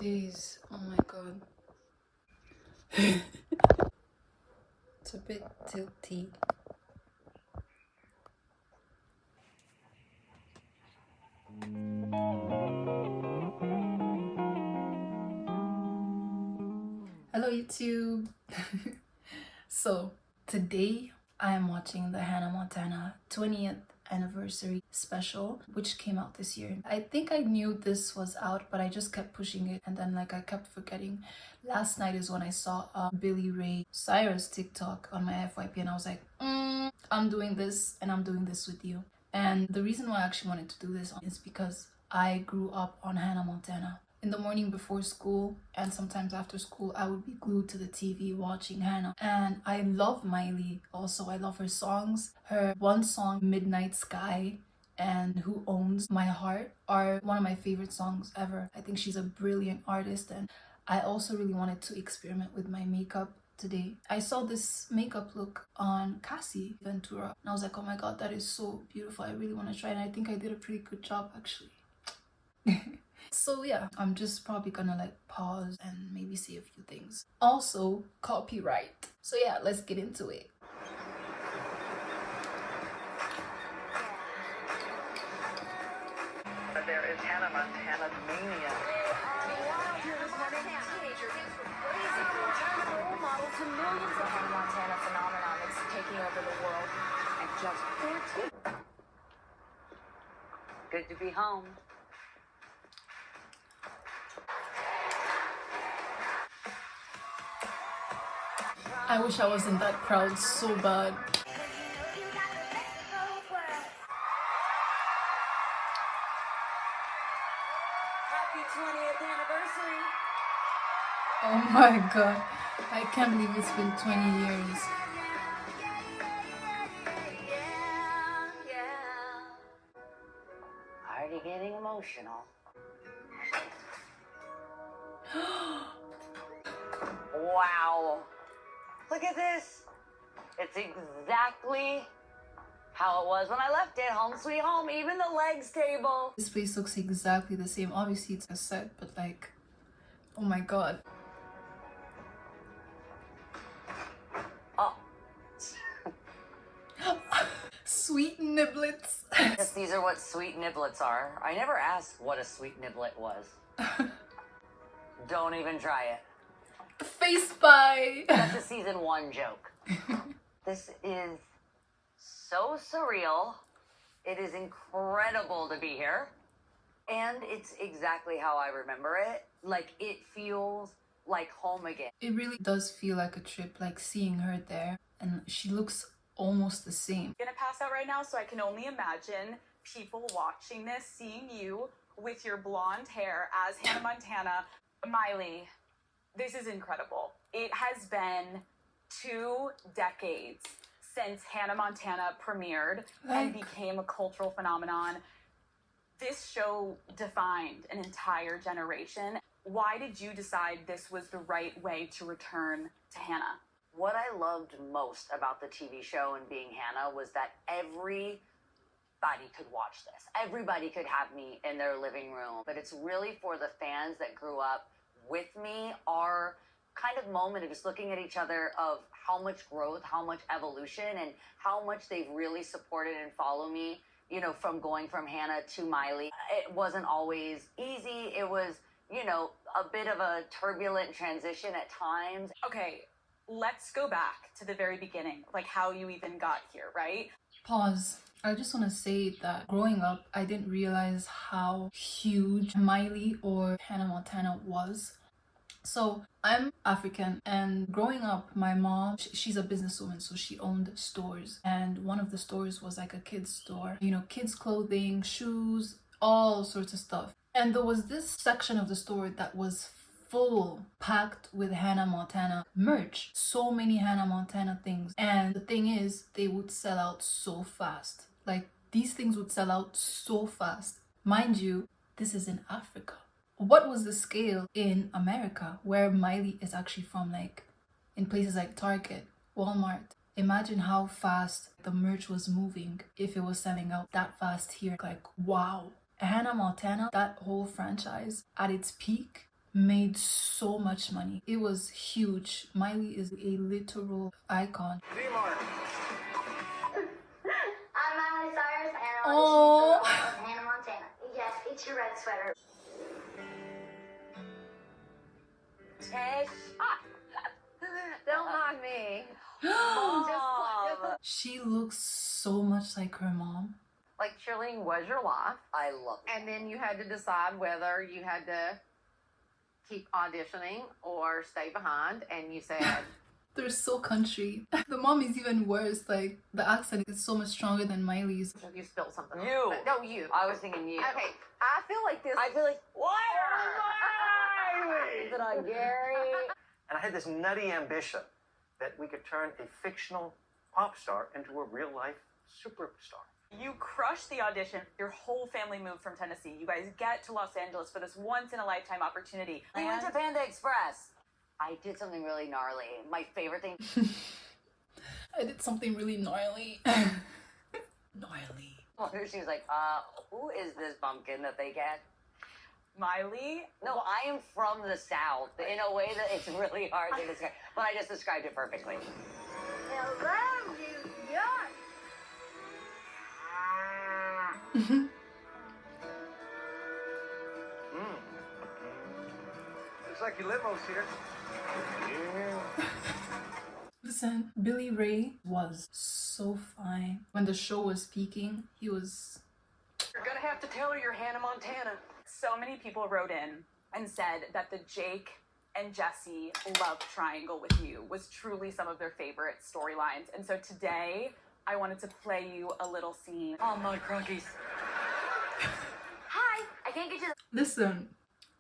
Jeez, oh my god. It's a bit tilty. Hello YouTube. So today I am watching the Hannah Montana 20th anniversary special, which came out this year. I think I knew this was out, but I just kept pushing it, and then I kept forgetting. Last night is when I saw Miley Cyrus TikTok on my FYP, and I was like, I'm doing this, and I'm doing this with you. And the reason why I actually wanted to do this is because I grew up on Hannah Montana. In the morning before school and sometimes after school, I would be glued to the TV watching Hannah. And I love Miley also. I love her songs. Her one song, Midnight Sky, and Who Owns My Heart are one of my favorite songs ever. I think she's a brilliant artist, and I also really wanted to experiment with my makeup today. I saw this makeup look on Cassie Ventura, and I was like, oh my god, that is so beautiful. I really want to try it, and I think I did a pretty good job actually. So yeah, I'm just probably gonna pause and maybe say a few things. Also, copyright. So yeah, let's get into it. There is Hannah Montana mania. Role model to millions of Hannah Montana phenomenon that's taking over the world at just 14. Good to be home. I wish I was in that crowd so bad. Happy 20th anniversary. Oh my god, I can't believe it's been 20 years. Already getting emotional. Wow. Look at this. It's exactly how it was when I left it. Home sweet home, even the legs table. This place looks exactly the same. Obviously it's a set, but oh my god. Oh. Sweet niblets. Yes, these are what sweet niblets are. I never asked what a sweet niblet was. Don't even try it. Face pie. That's a season 1 joke. This is so surreal. It is incredible to be here. And it's exactly how I remember it. It feels like home again. It really does feel like a trip, seeing her there, and she looks almost the same. I'm gonna pass out right now, so I can only imagine people watching this, seeing you with your blonde hair as Hannah Montana. Miley, this is incredible. It has been 2 decades since Hannah Montana premiered and became a cultural phenomenon. This show defined an entire generation. Why did you decide this was the right way to return to Hannah? What I loved most about the TV show and being Hannah was that everybody could watch this. Everybody could have me in their living room. But it's really for the fans that grew up with me. Our kind of moment of just looking at each other of how much growth, how much evolution, and how much they've really supported and followed me, from going from Hannah to Miley. It wasn't always easy. It was, a bit of a turbulent transition at times. Okay, let's go back to the very beginning, how you even got here, right? Pause. I just want to say that growing up, I didn't realize how huge Miley or Hannah Montana was. So I'm African, and growing up, my mom, she's a businesswoman, so she owned stores, and one of the stores was a kids store, kids clothing, shoes, all sorts of stuff. And there was this section of the store that was full, packed with Hannah Montana merch. So many Hannah Montana things. And the thing is, they would sell out so fast. These things would sell out so fast. Mind you, this is in Africa. What was the scale in America, where Miley is actually from, in places like Target, Walmart? Imagine how fast the merch was moving if it was selling out that fast here. Wow. Hannah Montana, that whole franchise at its peak, made so much money. It was huge. Miley is a literal icon. I'm Miley Cyrus, and I Oh. auditioned for the role of Hannah Montana. Yes, it's your red sweater. Tish. Don't mind me. She looks so much like her mom. Like cheerleading was your life, I love it. and then you had to decide whether you had to keep auditioning or stay behind, and you said, They're so country. The mom is even worse. Like, the accent is so much stronger than Miley's. you spilled something. You. No, you. I was thinking you. Okay, I feel like this. I feel like, what? Is it on Gary? And I had this nutty ambition that we could turn a fictional pop star into a real life superstar. You crushed the audition. Your whole family moved from Tennessee. You guys get to Los Angeles for this once-in-a-lifetime opportunity. We went to Panda Express. I did something really gnarly. My favorite thing. I did something really gnarly. Gnarly. She was like, who is this pumpkin that they get? Miley, No, I am from the South in a way that it's really hard to describe. But I just described it perfectly. Hello, New York. Looks like your limo's here. Listen, Billy Ray was so fine. When the show was peaking, he was... You're gonna have to tell her you're Hannah Montana. so many people wrote in and said that the Jake and Jesse love triangle with you was truly some of their favorite storylines. And so today, I wanted to play you a little scene. Oh, my crunkies. Hi, I can't get you the Listen,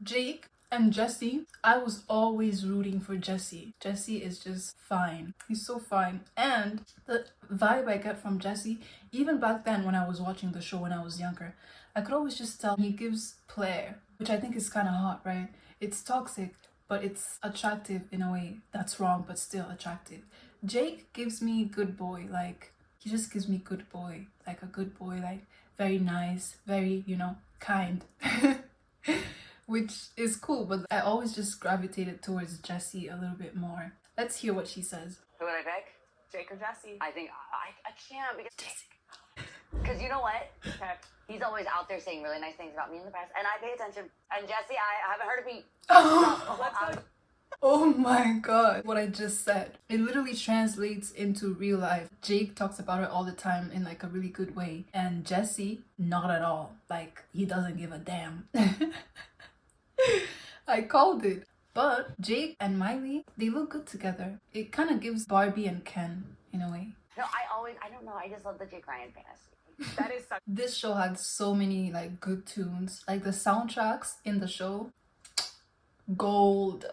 Jake and Jesse, I was always rooting for Jesse. Jesse is just fine. He's so fine. And the vibe I get from Jesse, even back then when I was watching the show when I was younger, I could always just tell he gives flair, which I think is kind of hot, right? It's toxic, but it's attractive in a way that's wrong, but still attractive. Jake gives me good boy, like, he just gives me good boy, like a good boy, like very nice, very, you know, kind. Which is cool, but I always just gravitated towards Jessie a little bit more. Let's hear what she says. Who would I pick? Jake or Jesse? I think I can't because you know what? Okay. He's always out there saying really nice things about me in the press, and I pay attention. And Jesse, I haven't heard of me. Let's go. Oh my god, what I just said. It literally translates into real life. Jake talks about her all the time in like a really good way. And Jesse, not at all. Like, he doesn't give a damn. I called it. But Jake and Miley, they look good together. It kind of gives Barbie and Ken in a way. No, I don't know. I just love the Jake Ryan fantasy. That is such This show had so many like good tunes. Like the soundtracks in the show, gold.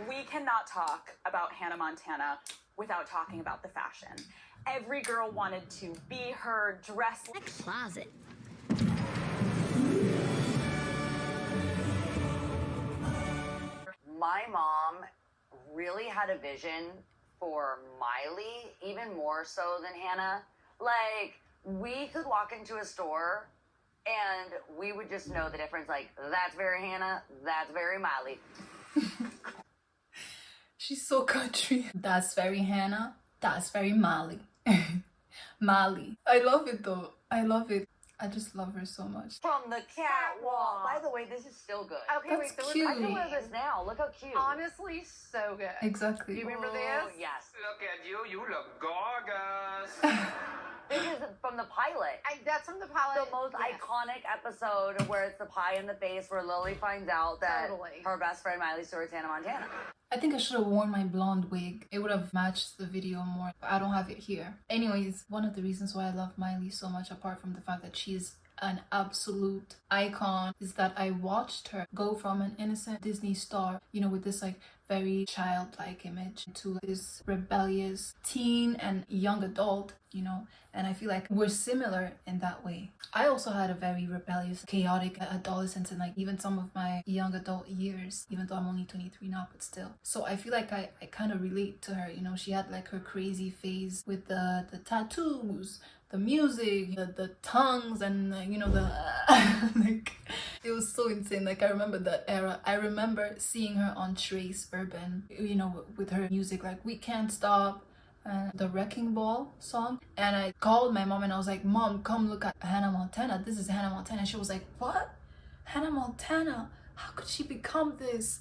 We cannot talk about Hannah Montana without talking about the fashion. Every girl wanted to be her, dress like closet. My mom really had a vision for Miley, even more so than Hannah. Like, we could walk into a store and we would just know the difference. Like, that's very Hannah, that's very Miley. She's so country. That's very Hannah. That's very Miley. Miley. I love it though. I love it. I just love her so much. From the catwalk. By the way, this is still good. Okay, That's wait, so cute. I can wear this now. Look how cute. honestly so good. Exactly. Do you remember Oh, this? yes. Look at you, you look gorgeous. This is from the pilot. That's from the pilot. The most Yes. iconic episode where it's the pie in the face where Lily finds out that Totally. her best friend Miley Cyru's Hannah Montana. I think I should have worn my blonde wig. It would have matched the video more. I don't have it here. Anyways, one of the reasons why I love Miley so much, apart from the fact that she's an absolute icon, is that I watched her go from an innocent Disney star, you know, with this like very childlike image, to this rebellious teen and young adult, you know, and I feel like we're similar in that way. I also had a very rebellious, chaotic adolescence and like even some of my young adult years, even though I'm only 23 now, but still. So I feel like I kind of relate to her, you know. She had like her crazy phase with the tattoos, the music, the tongues, and you know, the like It was so insane. Like, I remember that era. I remember seeing her on Trace Urban, you know, with her music like We Can't Stop and the Wrecking Ball song. And I called my mom and I was like, Mom, come look at Hannah Montana. This is Hannah Montana. She was like, what? Hannah Montana? How could she become this?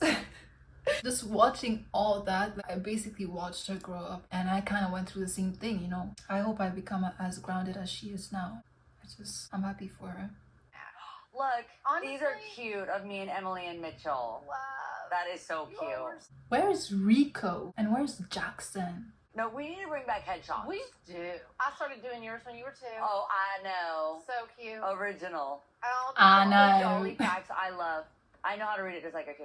Just watching all that, I basically watched her grow up, and I kind of went through the same thing, you know. I hope I become as grounded as she is now. I'm happy for her. Look, Honestly, these are cute of me and Emily and Mitchell. Wow. That is so cute. Where's Rico and where's Jackson? No, we need to bring back headshots. We do. I started doing yours when you were 2. Oh, I know. So cute. Original. I The know. Jolly facts I love. I know how to read it just like her too.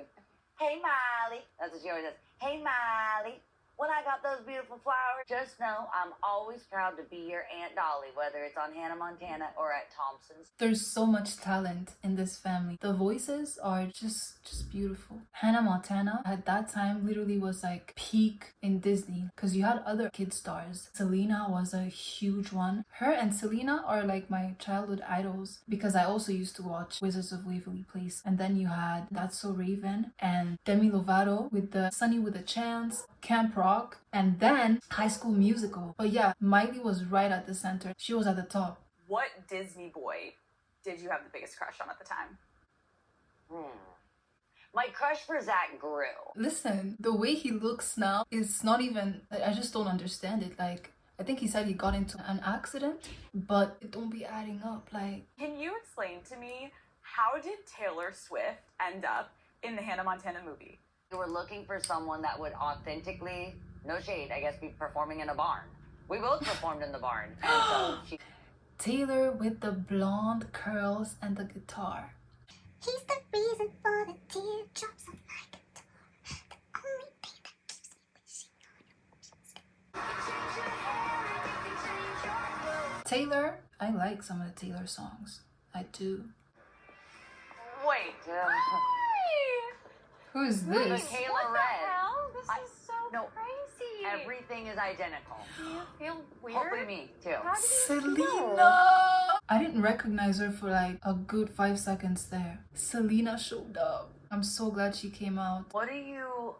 Hey, Miley. That's what she always says. Hey, Miley. When I got those beautiful flowers, just know I'm always proud to be your Aunt Dolly, whether it's on Hannah Montana or at Thompson's. There's so much talent in this family. The voices are just beautiful. Hannah Montana at that time literally was like peak in Disney, because you had other kid stars. Selena was a huge one. Her and Selena are like my childhood idols, because I also used to watch Wizards of Waverly Place. And then you had That's So Raven and Demi Lovato with the Sunny with a Chance, Camp Rock, and then High School Musical. But yeah, Miley was right at the center. She was at the top. What Disney boy did you have the biggest crush on at the time? My crush for Zac grew. Listen, the way he looks now is not even, I just don't understand it. Like, I think he said he got into an accident, but it don't be adding up. Like, Can you explain to me, how did Taylor Swift end up in the Hannah Montana movie? We were looking for someone that would authentically, no shade, I guess, be performing in a barn. We both performed in the barn. And so she... Taylor with the blonde curls and the guitar. He's the reason for the teardrops on my guitar. The only thing that keeps me wishing on you. Taylor, I like some of the Taylor songs. I do. Wait. Yeah. Who is this? Kayla What the Red. hell? This I- is so no, crazy. Everything is identical. Do you feel weird? Hopefully me, too. How do you feel? Selena! I didn't recognize her for like a good 5 seconds there. Selena showed up. I'm so glad she came out. What do you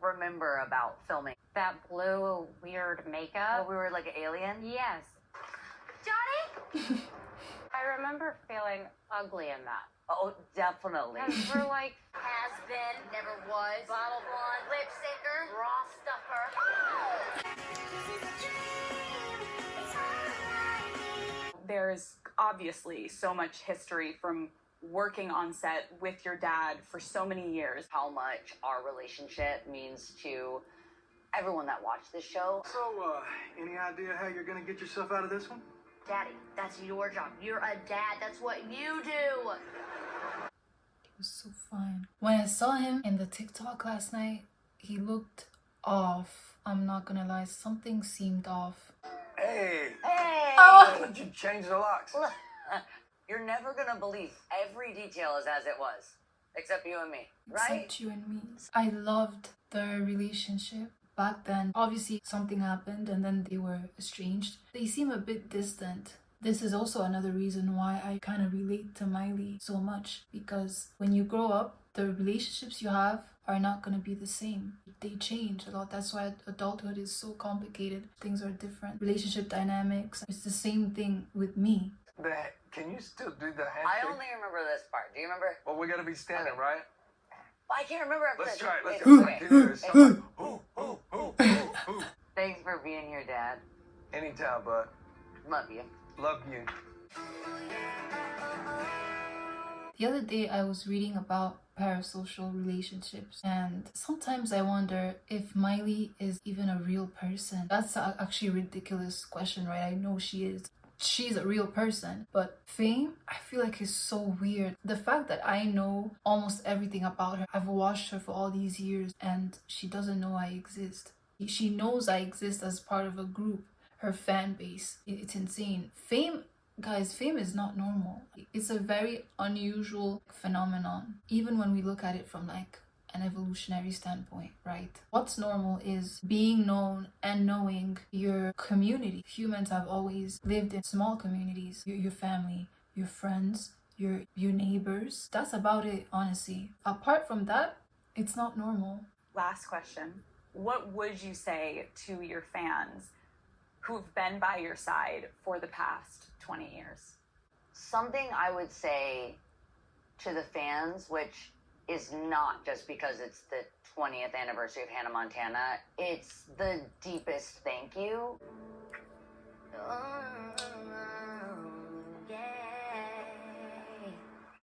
remember about filming? That blue weird makeup. Well, we were like an alien? Yes. Johnny? I remember feeling ugly in that. Oh, definitely. Because we're like, Has been, never was, bottle blonde, lip syncer, raw stuffer. There's obviously so much history from working on set with your dad for so many years. How much our relationship means to everyone that watched this show. So, any idea how you're gonna get yourself out of this one? Daddy, that's your job. You're a dad. That's what you do. It was so fine. When I saw him in the TikTok last night, he looked off. I'm not gonna lie, something seemed off. Hey! Hey! Oh! Why don't you change the locks? Look, you're never gonna believe every detail is as it was. Except you and me, right? Except you and me. I loved their relationship. Back then, obviously something happened and then they were estranged. They seem a bit distant. This is also another reason why I kind of relate to Miley so much, because when you grow up, the relationships you have are not going to be the same. They change a lot. That's why adulthood is so complicated. Things are different. Relationship dynamics. It's the same thing with me. Can you still do the handshake? I only remember this part. Do you remember? Well, we gotta be standing, right? I can't remember after Let's this. try it. Let's It's do it. okay. Can you do this? Ooh. Thanks for being here, Dad. Anytime, bud. Love you. Love you. The other day I was reading about parasocial relationships, and sometimes I wonder if Miley is even a real person. That's actually a ridiculous question, right? I know she is. She's a real person, but Fame, I feel like, is so weird. The fact that I know almost everything about her, I've watched her for all these years, and she doesn't know I exist. She knows I exist as part of a group, her fan base. It's insane. Fame, guys, Fame is not normal. It's a very unusual phenomenon, even when we look at it from like an evolutionary standpoint, right? What's normal is being known and knowing your community. Humans have always lived in small communities, your family, your friends, your neighbors. That's about it, honestly. Apart from that, it's not normal. Last question. What would you say to your fans who've been by your side for the past 20 years? Something I would say to the fans, which is not just because it's the 20th anniversary of Hannah Montana, it's the deepest thank you.